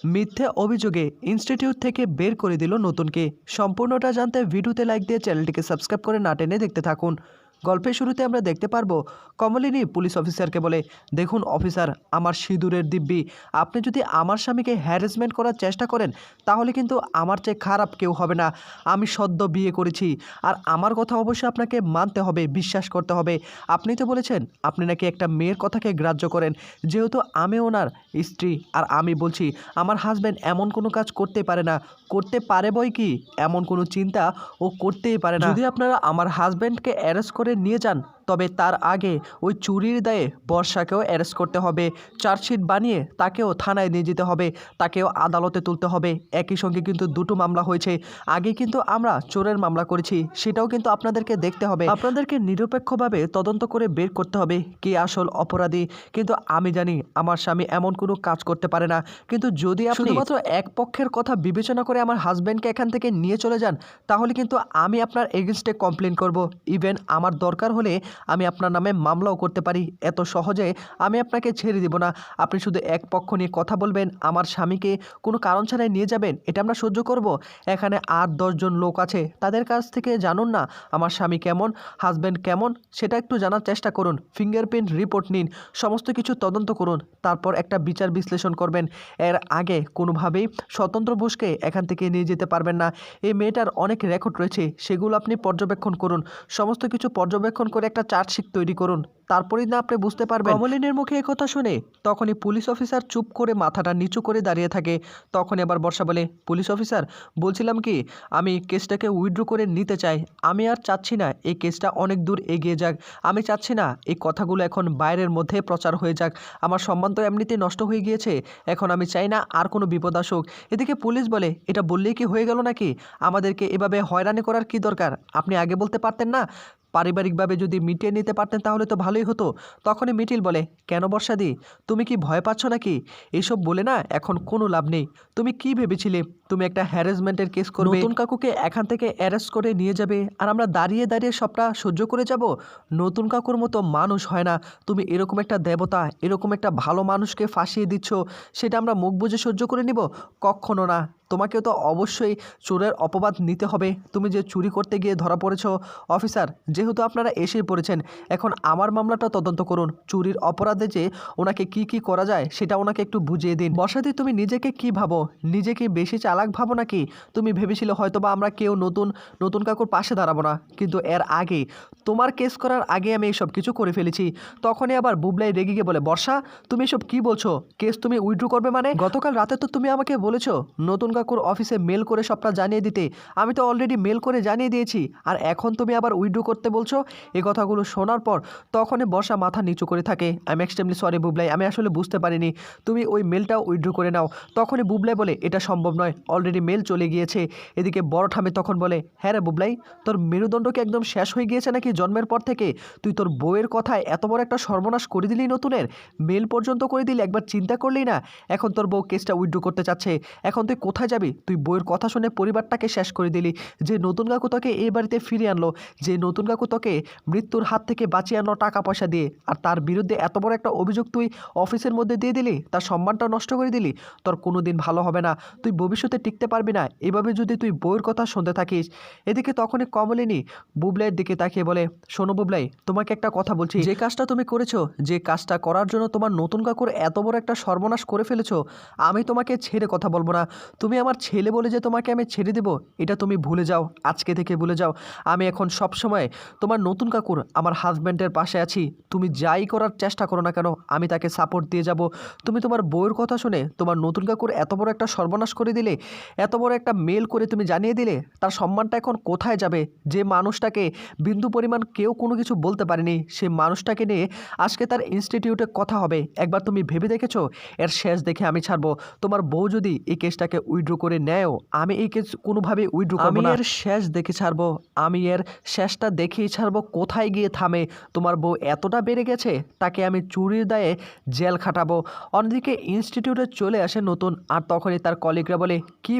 মিথ্যে অভিযোগে ইনস্টিটিউট থেকে বের করে দিল নতুনকে। সম্পূর্ণটা জানতে ভিডিওতে লাইক দিয়ে চ্যানেলটিকে সাবস্ক্রাইব করে না টেনে দেখতে থাকুন। গল্পের শুরুতে আমরা দেখতে পারবো কমলিনী পুলিশ অফিসারকে বলে, দেখুন অফিসার, আমার সিঁদুরের দিব্যি, আপনি যদি আমার স্বামীকে হ্যারাসমেন্ট করার চেষ্টা করেন তাহলে কিন্তু আমার চেয়ে খারাপ কেউ হবে না। আমি সদ্য বিয়ে করেছি, আর আমার কথা অবশ্যই আপনাকে মানতে হবে, বিশ্বাস করতে হবে। আপনি তো বলেছেন আপনি নাকি একটা মেয়ের কথাকে গ্রাহ্য করেন। যেহেতু আমি ওনার স্ত্রী, আর আমি বলছি আমার হাজব্যান্ড এমন কোনো কাজ করতে পারে না। করতে পারে বই কি, এমন কোনো চিন্তা ও করতেই পারে না। যদি আপনারা আমার হাজব্যান্ডকে অ্যারেস্ট করে নিয়ে যান, তবে তার আগে ওই চুরির দায়ে বর্ষাকেও অ্যারেস্ট করতে হবে। চার্জশিট বানিয়ে তাকেও থানায় নিয়ে যেতে হবে, তাকেও আদালতে তুলতে হবে। একই সঙ্গে কিন্তু দুটো মামলা হয়েছে। আগে কিন্তু আমরা চোরের মামলা করেছি, সেটাও কিন্তু আপনাদেরকে দেখতে হবে। আপনাদেরকে নিরপেক্ষভাবে তদন্ত করে বের করতে হবে কে আসল অপরাধী। কিন্তু আমি জানি আমার স্বামী এমন কোনো কাজ করতে পারে না। কিন্তু যদি আপনি শুধুমাত্র এক পক্ষের কথা বিবেচনা করে আমার হাজব্যান্ডকে এখান থেকে নিয়ে চলে যান, তাহলে কিন্তু আমি আপনার এগেনস্টে কমপ্লেন করব। ইভেন আমার দরকার হলে আমি আপনার নামে মামলাও করতে পারি। এত সহজে আমি আপনাকে ছেড়ে দিব না। আপনি শুধু এক পক্ষ নিয়ে কথা বলবেন, আমার স্বামীকে কোনো কারণ ছাড়াই নিয়ে যাবেন, এটা আমরা সহ্য করব? এখানে 8-10 জন লোক আছে, তাদের কাছ থেকে জানুন না আমার স্বামী কেমন, হাজব্যান্ড কেমন, সেটা একটু জানার চেষ্টা করুন। ফিঙ্গারপ্রিন্ট রিপোর্ট নিন, সমস্ত কিছু তদন্ত করুন, তারপর একটা বিচার বিশ্লেষণ করবেন। এর আগে কোনোভাবেই স্বতন্ত্র বোসকে এখান থেকে নিয়ে যেতে পারবেন না। এই মেয়েটার অনেক রেকর্ড রয়েছে, সেগুলো আপনি পর্যবেক্ষণ করুন। সমস্ত কিছু পর্যবেক্ষণ করে একটা চার্জশিট তৈরি করুন, তারপরেই না আপনি বুঝতে পারবেন। কমলিনীর মুখে কথা শুনে তখনই পুলিশ অফিসার চুপ করে মাথাটা নিচু করে দাঁড়িয়ে থাকে। তখন এবার বর্ষা বলে, পুলিশ অফিসার বলছিলাম কি, আমি কেসটাকে উইথড্র করে নিতে চাই। আমি আর চাচ্ছি না এই কেসটা অনেক দূর এগিয়ে যাক। আমি চাচ্ছি না এই কথাগুলো এখন বাইরের মধ্যে প্রচার হয়ে যাক। আমার সম্মান তো এমনিতেই নষ্ট হয়ে গিয়েছে, এখন আমি চাই না আর কোনো বিপদ আসুক। এদিকে পুলিশ বলে, এটা বললেই কি হয়ে গেল নাকি? আমাদেরকে এভাবে হয়রানি করার কি দরকার? আপনি আগে বলতে পারতেন না? পারিবারিকভাবে যদি মিটিয়ে নিতে পারতেন তাহলে তো ভালোই হতো। তখনই মিটিল বলে, কেন বর্ষাদি, তুমি কি ভয় পাচ্ছ নাকি? এইসব বলে না এখন কোনো লাভ নেই। তুমি কি ভেবেছিলে তুমি একটা হ্যারাসমেন্টের কেস করবে, নতুন কাকুকে এখান থেকে অ্যারেস্ট করে নিয়ে যাবে, আর আমরা দাঁড়িয়ে দাঁড়িয়ে সবটা সহ্য করে যাব? নতুন কাকুর মতো মানুষ হয় না। তুমি এরকম একটা দেবতা, এরকম একটা ভালো মানুষকে ফাঁসিয়ে দিচ্ছ, সেটা আমরা মুখ বুজে সহ্য করে নিব? কখনো না। তোমাকেও তো অবশ্যই চোরের অপবাদ নিতে হবে। তুমি যে চুরি করতে গিয়ে ধরা পড়েছ। অফিসার, যেহেতু আপনারা এসেই পড়েছেন, এখন আমার মামলাটা তদন্ত করুন। চুরির অপরাধে যে ওনাকে কি করা যায় সেটা ওনাকে একটু বুঝিয়ে দিন। বর্ষাদি, তুমি নিজেকে কি ভাবো? নিজেকে বেশি চালাক ভাবো নাকি? তুমি ভেবেছিলে হয়তোবা আমরা কেউ নতুন কাকুর পাশে দাঁড়াবো না, কিন্তু এর আগে, তোমার কেস করার আগে আমি এইসব কিছু করে ফেলেছি। তখনই আবার বুবলাই রেগে গিয়ে বলে, বর্ষা তুমি এসব কি বলছো? কেস তুমি উইথড্র করবে মানে? গতকাল রাতে তো তুমি আমাকে বলেছো নতুন কাকুর অফিসে মেল করে সবটা জানিয়ে দিতে। আমি তো অলরেডি মেল করে জানিয়ে দিয়েছি, আর এখন তুমি আবার উইথড্র করতে বলছো? এই কথাগুলো শোনার পর তখনই বর্ষা মাথা নিচু করে থাকে। I am extremely sorry Bublai, আমি আসলে বুঝতে পারিনি। তুমি ওই মেলটাও উইথড্র করে নাও। তখনই বুবলাই বলে, এটা সম্ভব নয়, অলরেডি মেল চলে গিয়েছে। এদিকে বড় ঠামে তখন বলে, হ্যাঁ রে বুবলাই, তোর মেরুদণ্ড কি একদম শেষ হয়ে গিয়েছে নাকি জন্মের পর থেকে? তুই তোর বউয়ের কথায় এত বড় একটা সর্বনাশ করে দিলি, নতুনের মেল পর্যন্ত করে দিলি, একবার চিন্তা করলি না? এখন তোর বউ কেসটা উইথড্র করতে চাচ্ছে, এখন তুই কোথায় যাবি? তুই বউয়ের কথা শুনে পরিবারটাকে শেষ করে দিলি। যে নতুন কাকু তোকে এই বাড়িতে ফিরিয়ে আনলো, যে নতুন কাকু তোকে মৃত্যুর হাত থেকে বাঁচিয়ে আনলো টাকা পয়সা দিয়ে, আর তার বিরুদ্ধে এত বড় একটা অভিযোগ তুই অফিসের মধ্যে দিয়ে দিলি, তার সম্মানটা নষ্ট করে দিলি। তোর কোনো দিন ভালো হবে না, তুই ভবিষ্যতে টিকতে পারবি না এভাবে যদি তুই বউয়ের কথা শুনতে থাকিস। এদিকে তখনই কমলিনী বুবলাইয়ের দিকে তাকিয়ে বলে, শোনো বুবলাই, তোমাকে একটা কথা বলছি, যে কাজটা তুমি করেছো, যে কাজটা করার জন্য তোমার নতুন কাকুর এত বড় একটা সর্বনাশ করে ফেলেছো, আমি তোমাকে ছেড়ে কথা বলবো না। তুমি আমার ছেলে বলে যে তোমাকে আমি ছেড়ে দেব, এটা তুমি ভুলে যাও, আজকে থেকে ভুলে যাও। আমি এখন সব সময় তোমার নতুন কাকুর, আমার হাজব্যান্ডের পাশে আছি। তুমি যাই করার চেষ্টা করো না কেন, আমি তাকে সাপোর্ট দিয়ে যাব। তুমি তোমার বউয়ের কথা শুনে তোমার নতুন কাকুর এত বড় একটা সর্বনাশ করে দিলে, এত বড় একটা মেল করে তুমি জানিয়ে দিলে, তার সম্মানটা এখন কোথায় যাবে? যে মানুষটাকে বিন্দু পরিমাণ কেউ কোনো কিছু বলতে পারেনি, সে মানুষটাকে নিয়ে আজকে তার ইনস্টিটিউটে কথা হবে। একবার তুমি ভেবে দেখেছো? এর শেষ দেখে আমি ছাড়বো। তোমার বউ যদি এই কেসটাকে উইথড্র উইথড্র করে নেয়ও আমি এই কেস কোনোভাবেই উইথড্র করবো না। আমি এর শেষ দেখে ছাড়বো, আমি এর শেষটা দেখেই ছাড়বো কোথায় গিয়ে থামে। তোমার বউ এতটা বেড়ে গেছে, তাকে আমি চুরির দায়ে জেল খাটাবো। অন্যদিকে ইনস্টিটিউটে চলে আসে নতুন, আর তখনই তার কলিগরা বলে কী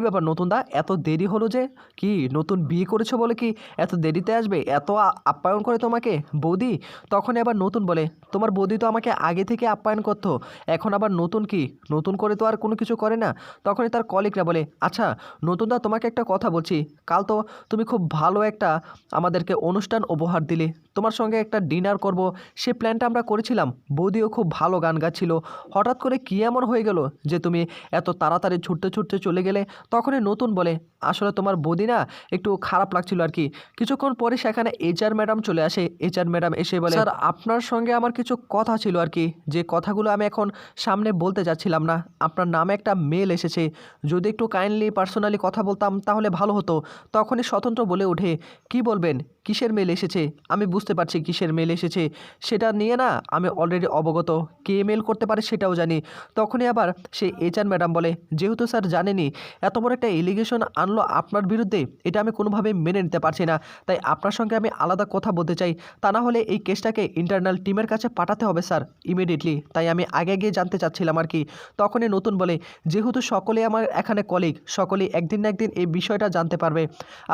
ব্যাপার নতুন দা, এত দেরি হলো যে? কি নতুন বিয়ে করেছো বলে কি এত দেরিতে আসবে? এত আপ্যায়ন করে তোমাকে বৌদি? তখন আবার নতুন বলে তোমার বৌদি তো আমাকে আগে থেকে আপ্যায়ন করতো, এখন আবার নতুন কি? নতুন করে তো আর কোনো কিছু করে না। তখনই তার কলিগরা বলে আচ্ছা নতুন দা, তোমাকে একটা কথা বলছি, কাল তো তুমি খুব ভালো একটা আমাদেরকে অনুষ্ঠান উপহার দিলে, তোমার সঙ্গে একটা ডিনার করব, সে প্ল্যানটা আমরা করেছিলাম। বৌদিও খুব ভালো গান গাচ্ছিল, হঠাৎ করে কী এমন হয়ে গেল যে তুমি এত তাড়াতাড়ি ছুটতে ছুটতে চলে গেলে? তখনই নতুন বলে আসলে তোমার বৌদি না একটু খারাপ লাগছিল আর কি। কিছুক্ষণ পরে সেখানে এইচআর ম্যাডাম চলে আসে। এইচআর ম্যাডাম এসে বলে স্যার আপনার সঙ্গে আমার কিছু কথা ছিল আর কি, যে কথাগুলো আমি এখন সামনে বলতে যাচ্ছিলাম না। আপনার নামে একটা মেল এসেছে, যদি একটু কাইন্ডলি পার্সোনালি কথা বলতাম তাহলে ভালো হতো। তখনই স্বতন্ত্র বলে ওঠে কি বলবেন, কিসের মেল এসেছে? আমি বুঝতে পারছি কিসের মেল এসেছে, সেটা নিয়ে না আমি অলরেডি অবগত, কে মেল করতে পারে সেটাও জানি। তখনই আবার সেই এইচআর ম্যাডাম বলে যেহেতু স্যার জানেনি এত বড় একটা এলিগেশন আনলো আপনার বিরুদ্ধে, এটা আমি কোনোভাবেই মেনে নিতে পারছি না, তাই আপনার সঙ্গে আমি আলাদা কথা বলতে চাই। তা না হলে এই কেসটাকে ইন্টারনাল টিমের কাছে পাঠাতে হবে স্যার ইমিডিয়েটলি, তাই আমি আগে গিয়ে জানতে চাচ্ছিলাম আর কি। তখনই নতুন বলে যেহেতু সকলেই আমার এখানে কলিগ, সকলেই একদিন না একদিন এই বিষয়টা জানতে পারবে,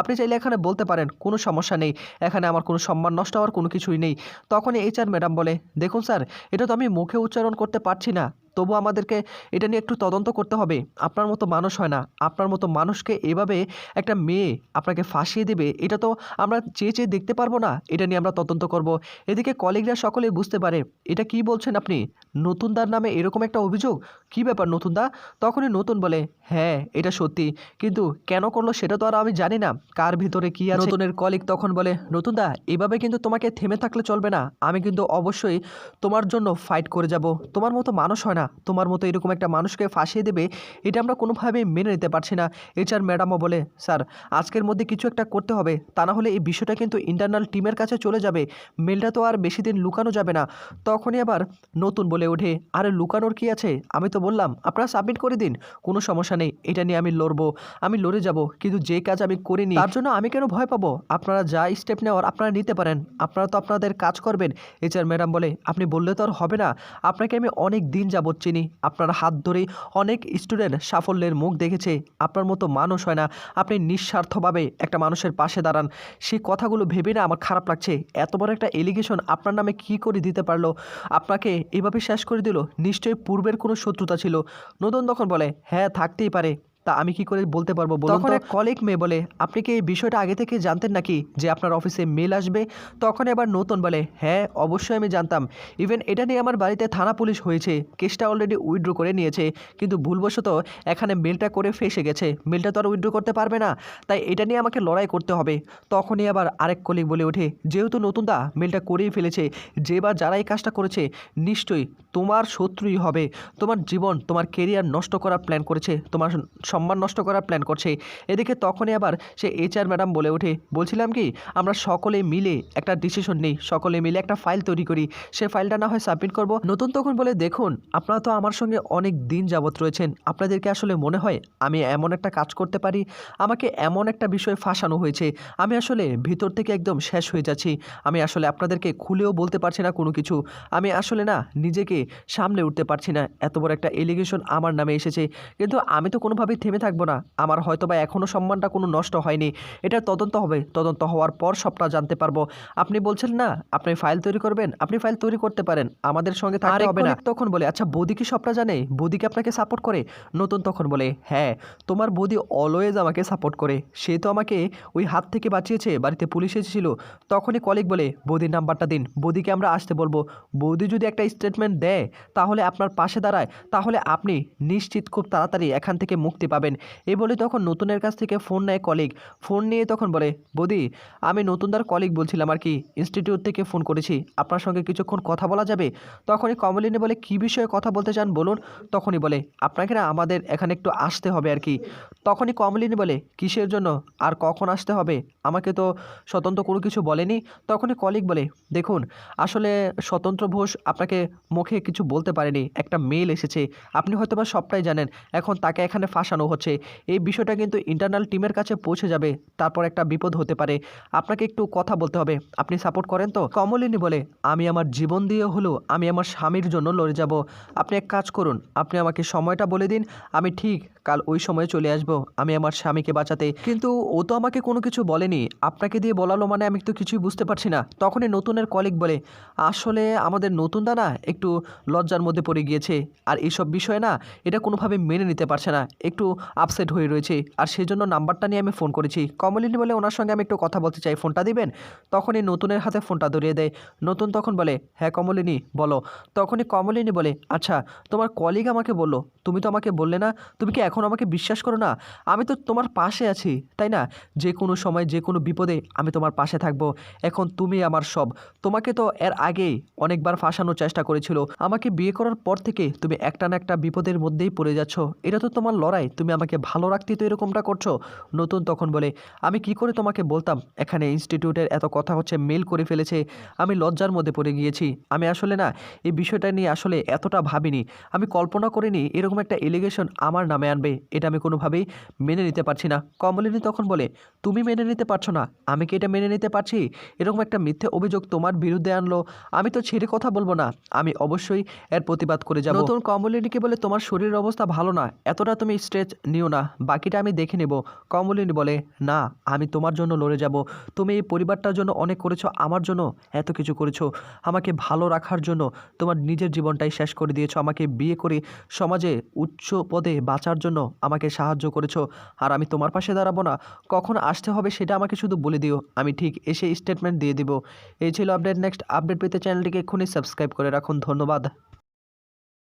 আপনি চাইলে এখানে বলতে পারেন, কোনো সমস্যা নেই, এখানে আমার কোনো সম্মান নষ্ট হওয়ার কোনো কিছুই নেই। তখনই এইচআর ম্যাডাম বলে দেখুন স্যার, এটা তো আমি মুখে উচ্চারণ করতে পারছি না, তবু আমাদেরকে এটা নিয়ে একটু তদন্ত করতে হবে। আপনার মতো মানুষ হয় না, আপনার মতো মানুষকে এভাবে একটা মেয়ে আপনাকে ফাঁসিয়ে দেবে, এটা তো আমরা চেয়ে চেয়ে দেখতে পারবো না, এটা নিয়ে আমরা তদন্ত করব। এদিকে কলিগরা সকলেই বুঝতে পারে এটা কি বলছেন আপনি, নতুনদার নামে এরকম একটা অভিযোগ, কি ব্যাপার নতুনদা? তখনই নতুন বলে হ্যাঁ এটা সত্যি, কিন্তু কেন করলো সেটা তো আর আমি জানি না, কার ভিতরে কি আছে। নতুনের কলিগ তখন বলে নতুনদা এভাবে কিন্তু তোমাকে থেমে থাকলে চলবে না, আমি কিন্তু অবশ্যই তোমার জন্য ফাইট করে যাব। তোমার মতো মানুষ হয় না, তোমার মতো এরকম একটা মানুষকে ফাঁসিয়ে দেবে, এটা আমরা কোনোভাবেই মেনে নিতে পারছি না। এইচআর ম্যাডামও বলে স্যার আজকের মধ্যে কিছু একটা করতে হবে, তা না হলে এই বিষয়টা কিন্তু ইন্টারনাল টিমের কাছে চলে যাবে, মেলটা তো আর বেশি দিন লুকানো যাবে না। তখনই আবার নতুন বলে ওঠে আরে লুকানোর কি আছে, আমি তো বললাম আপনারা সাবমিট করে দিন, কোনো সমস্যা নেই, এটা নিয়ে আমি লড়বো, আমি লড়ে যাব, কিন্তু যে কাজ আমি করিনি তার জন্য আমি কেন ভয় পাবো? আপনারা যা স্টেপ নেওয়ার আপনারা নিতে পারেন, আপনারা তো আপনাদের কাজ করবেন। এইচআর ম্যাডাম বলে আপনি বললে তো আর হবে না, আপনাকে আমি অনেক দিন যাবত চিনি, আপনার হাত ধরেই অনেক স্টুডেন্ট সাফল্যের মুখ দেখেছে, আপনার মতো মানুষ হয় না, আপনি নিঃস্বার্থভাবে একটা মানুষের পাশে দাঁড়ান। সেই কথাগুলো ভেবে না আমার খারাপ লাগছে, এত বড় একটা এলিগেশন আপনার নামে কি করে দিতে পারলো, আপনাকে এভাবে শেষ করে দিল, নিশ্চয়ই পূর্বের কোনো শত্রুতা ছিল। নতুন তখন বলে হ্যাঁ থাকতেই পারে, তা আমি কি করে বলতে পারবো বলুন? তখন এক কলিগ মেয়ে বলে আপনি কি এই বিষয়টা আগে থেকে জানতেন নাকি যে আপনার অফিসে মেল আসবে? তখন এবার নতুন বলে হ্যাঁ অবশ্যই আমি জানতাম, ইভেন এটা নিয়ে আমার বাড়িতে থানা পুলিশ হয়েছে, কেসটা অলরেডি উইথড্র করে নিয়েছে, কিন্তু ভুলবশত এখানে মেলটা করে ফেসে গেছে, মেলটা তো আর উইথড্র করতে পারবে না, তাই এটা নিয়ে আমাকে লড়াই করতে হবে। তখনই আবার আরেক কলিগ বলে ওঠে যেহেতু নতুন দা মেলটা করেই ফেলেছে, যে বা যারা এই কাজটা করেছে নিশ্চয়ই তোমার শত্রুই হবে, তোমার জীবন তোমার কেরিয়ার নষ্ট করার প্ল্যান করেছে, তোমার সম্মান নষ্ট করার প্ল্যান করছে। এদিকে তখনই আবার সে এইচআর ম্যাডাম বলে ওঠে বলছিলাম কি আমরা সকলে মিলে একটা ডিসিশন নেই, সকলে মিলে একটা ফাইল তৈরি করি, সে ফাইলটা না হয় সাবমিট করব। নতুন তখন বলে দেখুন আপনারা তো আমার সঙ্গে অনেক দিন যাবত রয়েছেন, আপনাদেরকে আসলে মনে হয় আমি এমন একটা কাজ করতে পারি, আমাকে এমন একটা বিষয় ফাঁসানো হয়েছে, আমি আসলে ভিতর থেকে একদম শেষ হয়ে যাচ্ছি, আমি আসলে আপনাদেরকে খুলেও বলতে পারছি না কোনো কিছু, আমি আসলে না নিজেকে সামলে উঠতে পারছি না, এত বড় একটা এলিগেশন আমার নামে এসেছে, কিন্তু আমি তো কোনোভাবেই থেমে থাকবো না, আমার হয়তো বা এখনও সম্মানটা কোনো নষ্ট হয়নি, এটার তদন্ত হবে, তদন্ত হওয়ার পর সবটা জানতে পারবো। আপনি বলছেন না আপনি ফাইল তৈরি করবেন, আপনি ফাইল তৈরি করতে পারেন, আমাদের সঙ্গে থাকতে হবে না। তখন বলে আচ্ছা বৌদি কি সবটা জানে, বৌদি কি আপনাকে সাপোর্ট করে? নতুন তখন বলে হ্যাঁ তোমার বৌদি অলওয়েজ আমাকে সাপোর্ট করে, সে তো আমাকে ওই হাত থেকে বাঁচিয়েছে, বাড়িতে পুলিশ এসেছিল। তখনই কলিগ বলে বৌদির নাম্বারটা দিন, বৌদিকে আমরা আসতে বলবো, বৌদি যদি একটা স্টেটমেন্ট দেয় তাহলে আপনার পাশে দাঁড়ায়, তাহলে আপনি নিশ্চিত খুব তাড়াতাড়ি এখান থেকে মুক্তি পাবেন। এই বলে তখন নতুনের কাছ থেকে ফোন নেয় কলিগ, ফোন নিয়ে তখন বলে বৌদি আমি নতুনদার কলিগ বলছিলাম আর কি, ইনস্টিটিউট থেকে ফোন করেছি, আপনার সঙ্গে কিছুক্ষণ কথা বলা যাবে? তখনই কমলিনী বলে কী বিষয়ে কথা বলতে চান বলুন? তখনই বলে আপনাকে না আমাদের এখানে একটু আসতে হবে আর কি। তখনই কমলিনী বলে কিসের জন্য আর কখন আসতে হবে, আমাকে তো স্বতন্ত্র কোনো কিছু বলেনি। তখনই কলিগ বলে দেখুন আসলে স্বতন্ত্র ঘোষ আপনাকে মুখে কিছু বলতে পারেনি, একটা মেল এসেছে, আপনি হয়তো বা সবটাই জানেন, এখন তাকে এখানে ফাঁসানো দেখানো হচ্ছে, এই বিষয়টা কিন্তু ইন্টারনাল টিমের কাছে পৌঁছে যাবে, তারপর একটা বিপদ হতে পারে। আপনাকে একটু কথা বলতে হবে, আপনি সাপোর্ট করেন তো? কমলিনী বলে, আমি আমার জীবন দিয়ে হলেও আমি আমার স্বামীর জন্য লড়ে যাব। আপনি এক কাজ করুন, আপনি আমাকে সময়টা বলে দিন, আমি ঠিক কাল ওই সময়ে চলে আসব আমি আমার স্বামীকে বাঁচাতে। কিন্তু ও তো আমাকে কোনো কিছু বলেনি, আপনাকে দিয়ে বলালো মানে আমি তো কিছুই বুঝতে পারছি না। তখনই নতুনের কলিগ বলে, আসলে আমাদের নতুনটা না একটু লজ্জার মধ্যে পড়ে গিয়েছে, আর এইসব বিষয়ে না এটা কোনোভাবে মেনে নিতে পারছে না, একটু আপসেট হয়ে রয়েছে, আর সেই জন্য নাম্বারটা নিয়ে আমি ফোন করেছি। কমলিনী বলে, ওনার সঙ্গে আমি একটু কথা বলতে চাই, ফোনটা দিবেন? তখনই নতুনের হাতে ফোনটা ধরিয়ে দেয়। নতুন তখন বলে, হ্যাঁ কমলিনী বলো। তখনই কমলিনী বলে, আচ্ছা তোমার কলিগ আমাকে বললো, তুমি তো আমাকে বললে না, তুমি কি এখন আমাকে বিশ্বাস করো না? আমি তো তোমার পাশে আছি, তাই না? যে কোনো সময় যে কোনো বিপদে আমি তোমার পাশে থাকবো। এখন তুমি আমার সব। তোমাকে তো এর আগেই অনেকবার ফাঁসানোর চেষ্টা করেছিল, আমাকে বিয়ে করার পর থেকে তুমি একটা না একটা বিপদের মধ্যেই পড়ে যাচ্ছ, এটা তো তোমার লড়াই, তুমি আমাকে ভালো রাখতেই তো এরকমটা করছো। নতুন তখন বলে, আমি কি করে তোমাকে বলতাম এখানে ইনস্টিটিউটের এত কথা হচ্ছে, মেল করে ফেলেছে, আমি লজ্জার মধ্যে পড়ে গিয়েছি। আমি আসলে না এই বিষয়টা নিয়ে আসলে এতটা ভাবিনি, আমি কল্পনা করিনি এরকম একটা এলিগেশন আমার নামে আনবে, এটা আমি কোনোভাবেই মেনে নিতে পারছি না। কমলিনী তখন বলে, তুমি মেনে নিতে পারছো না, আমি কি এটা মেনে নিতে পারছি? এরকম একটা মিথ্যে অভিযোগ তোমার বিরুদ্ধে আনলো, আমি তো ছেড়ে কথা বলবো না, আমি অবশ্যই এর প্রতিবাদ করে যাব। নতুন কমলিনীকে বলে, তোমার শরীরের অবস্থা ভালো না, এতটা তুমি স্ট্রেস নিও না, বাকিটা আমি দেখে নেব। কমলিনী বলে, না আমি তোমার জন্য লড়ে যাব, তুমি এই পরিবারটার জন্য অনেক করেছো, আমার জন্য এত কিছু করেছো, আমাকে ভালো রাখার জন্য তোমার নিজের জীবনটাই শেষ করে দিয়েছো, আমাকে বিয়ে করে সমাজে উচ্চ পদে বাঁচার জন্য আমাকে সাহায্য করেছো, আর আমি তোমার পাশে দাঁড়াবো না? কখন আসতে হবে সেটা আমাকে শুধু বলে দিও, আমি ঠিক এসে স্টেটমেন্ট দিয়ে দিব। এই ছিল আপডেট, নেক্সট আপডেট পেতে চ্যানেলটিকে এক্ষুনি সাবস্ক্রাইব করে রাখুন। ধন্যবাদ।